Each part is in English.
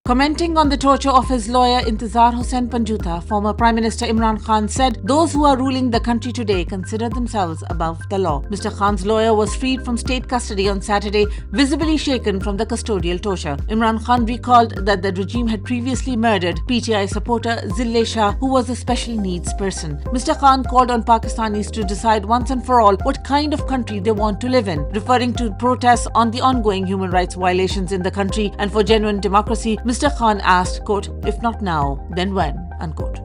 Commenting on the torture of his lawyer Intizar Hussain Panjutha, former Prime Minister Imran Khan said, "Those who are ruling the country today consider themselves above the law." Mr. Khan's lawyer was freed from state custody on Saturday, visibly shaken from the custodial torture. Imran Khan recalled that the regime had previously murdered PTI supporter Zille Shah, who was a special needs person. Mr. Khan called on Pakistanis to decide once and for all what kind of country they want to live in. Referring to protests on the ongoing human rights violations in the country and for genuine democracy, Mr. Khan asked, quote, "If not now, then when?" unquote.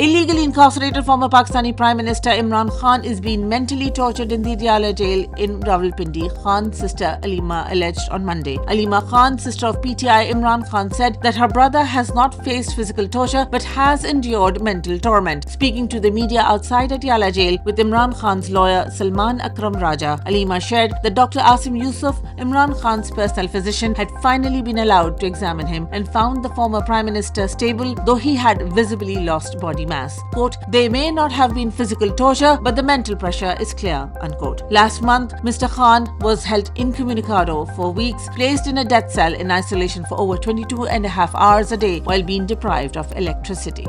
Illegally incarcerated former Pakistani Prime Minister Imran Khan is being mentally tortured in the Diyala jail in Rawalpindi, Khan's sister Alima alleged on Monday. Alima Khan, sister of PTI Imran Khan, said that her brother has not faced physical torture but has endured mental torment. Speaking to the media outside a Diyala jail with Imran Khan's lawyer Salman Akram Raja, Alima shared that Dr. Asim Yusuf, Imran Khan's personal physician, had finally been allowed to examine him and found the former Prime Minister stable, though he had visibly lost body mass. Quote, "They may not have been physical torture, but the mental pressure is clear," unquote. Last month, Mr. Khan was held incommunicado for weeks, placed in a death cell in isolation for over 22 and a half hours a day while being deprived of electricity.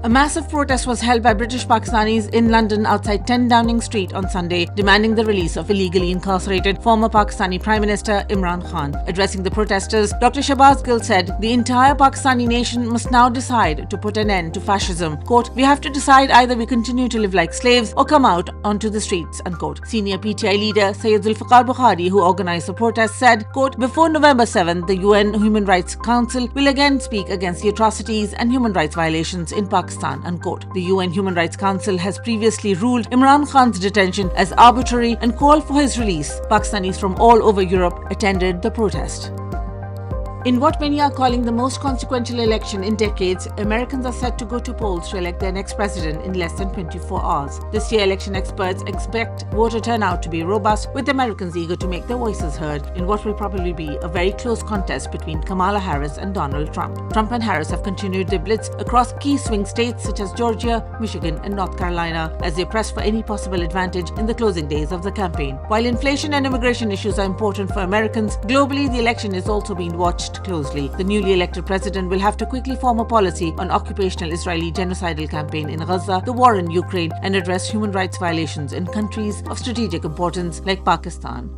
A massive protest was held by British Pakistanis in London outside 10 Downing Street on Sunday, demanding the release of illegally incarcerated former Pakistani Prime Minister Imran Khan. Addressing the protesters, Dr. Shahbaz Gill said, "The entire Pakistani nation must now decide to put an end to fascism. Quote, "We have to decide either we continue to live like slaves or come out onto the streets," unquote. Senior PTI leader Syed Zulfikar Bukhari, who organized the protest, said, quote, "Before November 7th, the UN Human Rights Council will again speak against the atrocities and human rights violations in Pakistan," unquote. The UN Human Rights Council has previously ruled Imran Khan's detention as arbitrary and called for his release. Pakistanis from all over Europe attended the protest. In what many are calling the most consequential election in decades, Americans are set to go to polls to elect their next president in less than 24 hours. This year, election experts expect voter turnout to be robust, with Americans eager to make their voices heard in what will probably be a very close contest between Kamala Harris and Donald Trump. Trump and Harris have continued their blitz across key swing states such as Georgia, Michigan, and North Carolina as they press for any possible advantage in the closing days of the campaign. While inflation and immigration issues are important for Americans, globally the election is also being watched closely. The newly elected president will have to quickly form a policy on occupational Israeli genocidal campaign in Gaza, the war in Ukraine, and address human rights violations in countries of strategic importance like Pakistan.